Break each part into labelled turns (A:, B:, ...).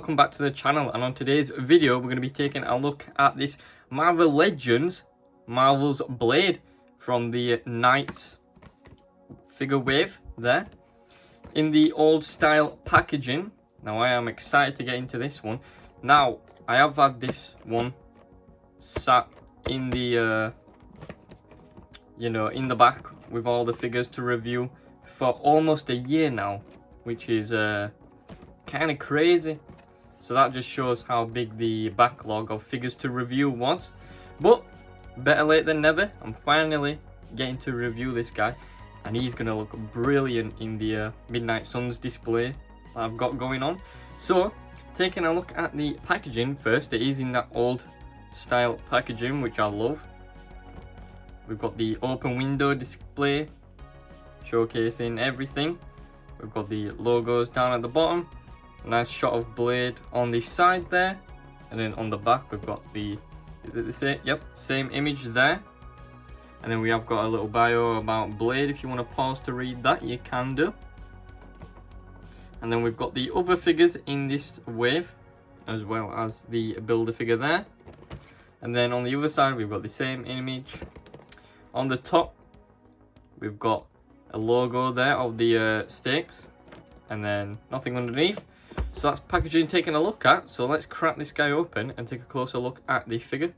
A: welcome back to the channel, and on today's video we're going to be taking a look at this Marvel Legends Marvel's Blade from the Knights figure wave there in the old style packaging. Now I am excited to get into this one. Now I have had this one sat in the in the back with all the figures to review for almost a year now, which is kind of crazy. So that just shows how big the backlog of figures to review was. But better late than never. I'm finally getting to review this guy, and he's gonna look brilliant in the Midnight Suns display that I've got going on. So taking a look at the packaging first, it is in that old style packaging, which I love. We've got the open window display showcasing everything. We've got the logos down at the bottom, nice shot of Blade on the side there, and then on the back we've got the, is it the same? Yep, same image there. And then we have got a little bio about Blade. If you want to pause to read that, you can do. And then we've got the other figures in this wave, as well as the builder figure there. And then on the other side we've got the same image. On the top we've got a logo there of the stakes, and then nothing underneath. So that's packaging taking a look at. So let's crack this guy open and take a closer look at the figure.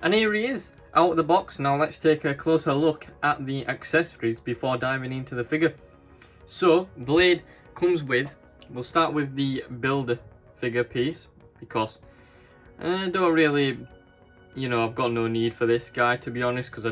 A: And here he is out of the box. Now let's take a closer look at the accessories before diving into the figure. So Blade comes with, we'll start with the builder figure piece, because I don't really, I've got no need for this guy, to be honest, because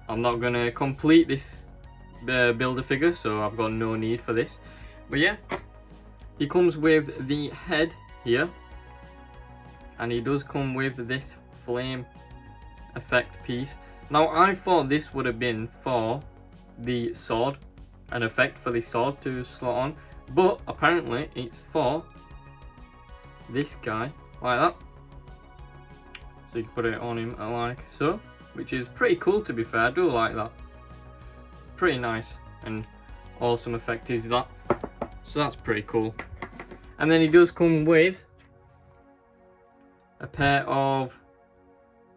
A: I'm not going to complete this builder figure, so I've got no need for this. But yeah, he comes with the head here, and he does come with this flame effect piece. Now I thought this would have been for the sword, an effect for the sword to slot on, but apparently it's for this guy, like that. So you can put it on him like so, which is pretty cool, to be fair. I do like that. Pretty nice and awesome effect is that. So that's pretty cool. And then he does come with a pair of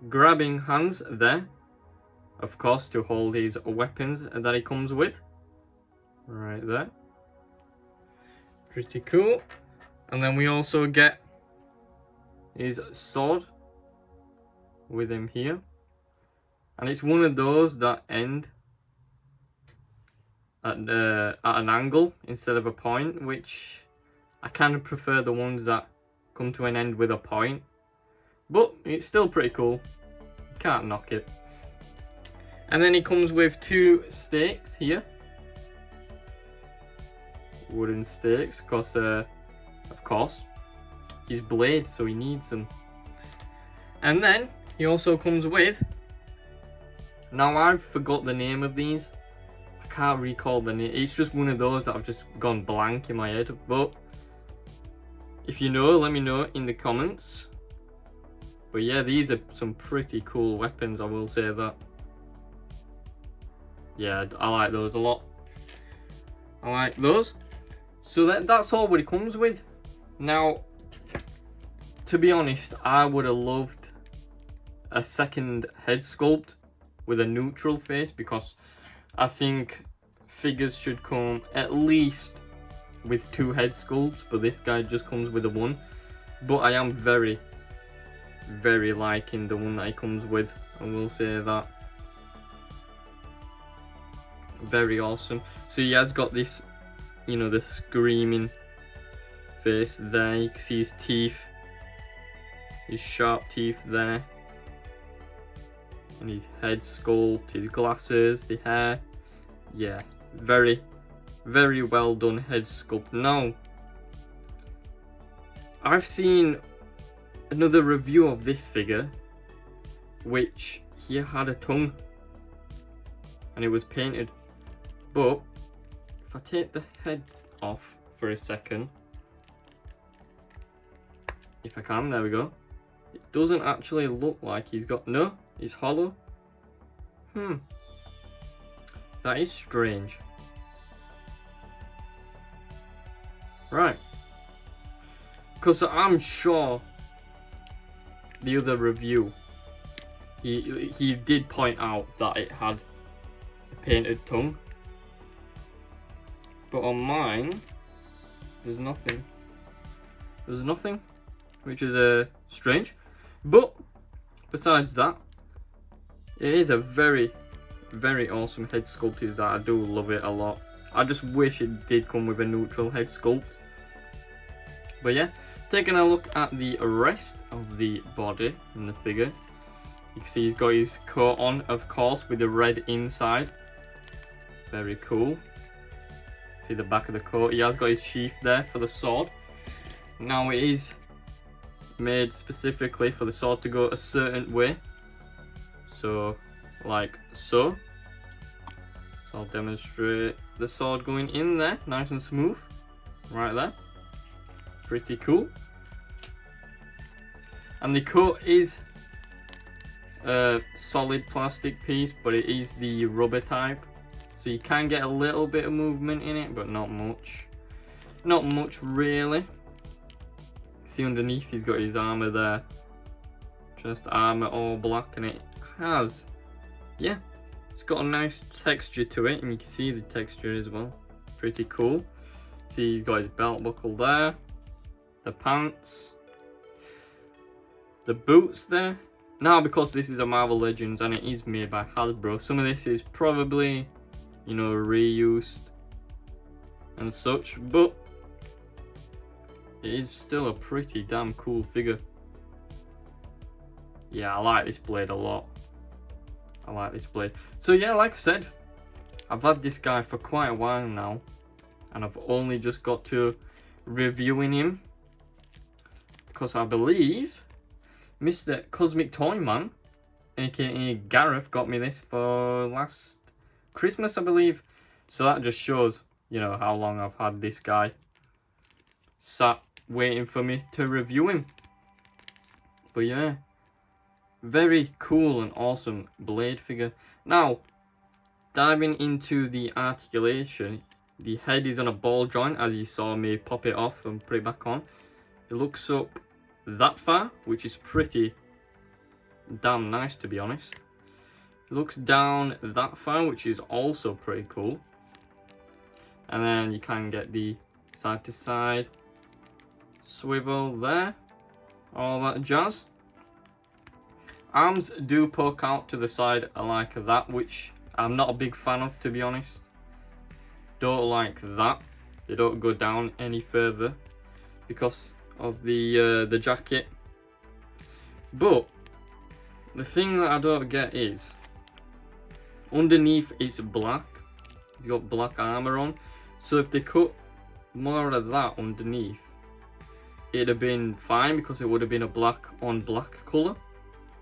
A: grabbing hands there, of course, to hold his weapons that he comes with. Right there. Pretty cool. And then we also get his sword with him here. And it's one of those that end at an angle instead of a point, which I kind of prefer the ones that come to an end with a point. But it's still pretty cool. Can't knock it. And then he comes with two stakes here. Wooden stakes, because of course he's Blade, so he needs them. And then he also comes with, now I forgot the name of these. I can't recall the name. It's just one of those that I've just gone blank in my head. But if you know, let me know in the comments. But yeah, these are some pretty cool weapons, I will say that. Yeah, I like those a lot. I like those. So that's all what it comes with. Now, to be honest, I would have loved a second head sculpt with a neutral face, because I think figures should come at least with two head sculpts, but this guy just comes with a one. But I am very, very liking the one that he comes with, I will say that. Very awesome. So he has got this, the screaming face there. You can see his teeth, his sharp teeth there, and his head sculpt, his glasses, the hair. Yeah, very, very well done head sculpt. Now, I've seen another review of this figure, which he had a tongue and it was painted. But if I take the head off for a second, if I can, there we go. It doesn't actually look like he's got, no, it's hollow. That is strange. Right. Because I'm sure the other review, he did point out that it had a painted tongue. But on mine, there's nothing. There's nothing, which is strange. But besides that, it is a very, very awesome head sculpt. Is that I do love it a lot. I just wish it did come with a neutral head sculpt. But yeah, taking a look at the rest of the body and the figure, you can see he's got his coat on, of course, with the red inside. Very cool. See the back of the coat. He has got his sheath there for the sword. Now it is made specifically for the sword to go a certain way. So, like so. So I'll demonstrate the sword going in there, nice and smooth. Right there. Pretty cool. And the coat is a solid plastic piece, but it is the rubber type. So you can get a little bit of movement in it, but not much. Not much really. See underneath he's got his armour there. Just armour all black, and it has, yeah, it's got a nice texture to it, and you can see the texture as well. Pretty cool. See he's got his belt buckle there. The pants. The boots there. Now because this is a Marvel Legends and it is made by Hasbro, some of this is probably, you know, reused and such, but it is still a pretty damn cool figure. Yeah, I like this blade a lot. I like this blade. So yeah, like I said, I've had this guy for quite a while now, and I've only just got to reviewing him because I believe Mr. Cosmic Toy Man, aka Gareth, got me this for last Christmas, I believe. So that just shows, you know, how long I've had this guy sat waiting for me to review him. But yeah, very cool and awesome blade figure. Now, diving into the articulation, the head is on a ball joint, as you saw me pop it off and put it back on. It looks up that far, which is pretty damn nice, to be honest. It looks down that far, which is also pretty cool. And then you can get the side to side swivel there, all that jazz. Arms do poke out to the side like that, which I'm not a big fan of, to be honest. Don't like that. They don't go down any further because of the jacket. But the thing that I don't get is underneath it's black. He's got black armor on. So if they cut more of that underneath, it'd have been fine because it would have been a black on black colour.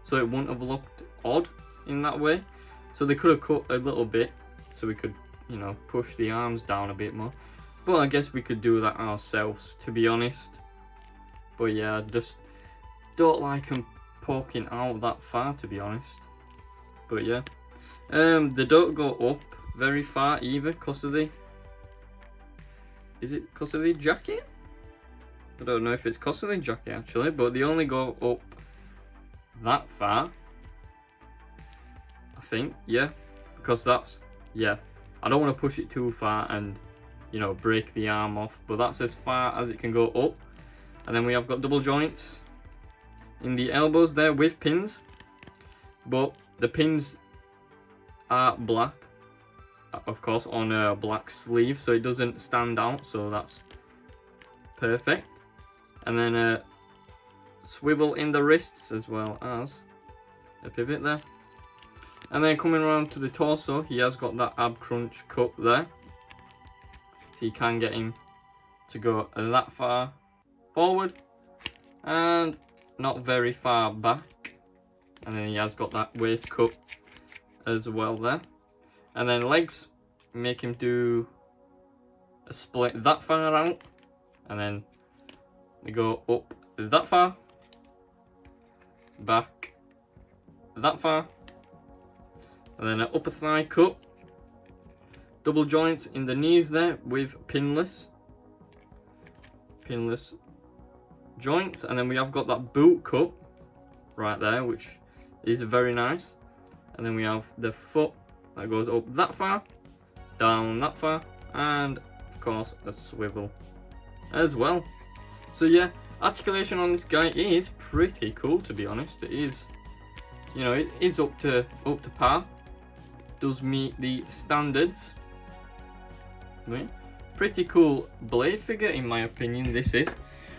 A: So it wouldn't have looked odd in that way. So they could have cut a little bit so we could, you know, push the arms down a bit more. But I guess we could do that ourselves, to be honest. But yeah, I just don't like them poking out that far, to be honest. But yeah, they don't go up very far either because of the, is it because of the jacket? I don't know if it's because of the jacket actually, but they only go up that far, I think. Yeah, because that's, yeah, I don't want to push it too far and, you know, break the arm off, but that's as far as it can go up. And then we have got double joints in the elbows there with pins, but the pins are black, of course, on a black sleeve, so it doesn't stand out, so that's perfect. And then a swivel in the wrists as well as a pivot there. And then coming around to the torso, he has got that ab crunch cut there, so you can get him to go that far forward and not very far back. And then he has got that waist cut as well there. And then legs, make him do a split that far out, and then they go up that far, back that far, and then an upper thigh cut, double joints in the knees there with pinless, pinless joints, and then we have got that boot cut right there, which is very nice. And then we have the foot that goes up that far, down that far, and of course a swivel as well. So yeah, articulation on this guy is pretty cool, to be honest. It is, you know, it is up to par. Does meet the standards. Right. Pretty cool blade figure in my opinion, this is.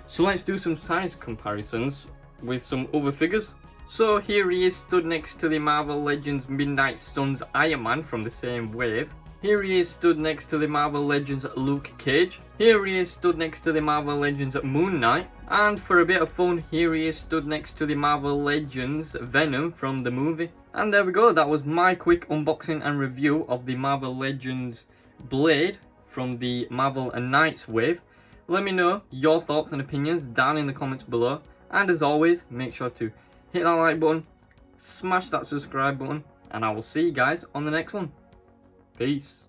A: So let's do some size comparisons with some other figures. So here he is stood next to the Marvel Legends Midnight Suns Iron Man from the same wave. Here he is stood next to the Marvel Legends Luke Cage. Here he is stood next to the Marvel Legends Moon Knight. And for a bit of fun, here he is stood next to the Marvel Legends Venom from the movie. And there we go, that was my quick unboxing and review of the Marvel Legends Blade from the Marvel and Knights wave. Let me know your thoughts and opinions down in the comments below. And as always, make sure to hit that like button, smash that subscribe button, and I will see you guys on the next one. Peace.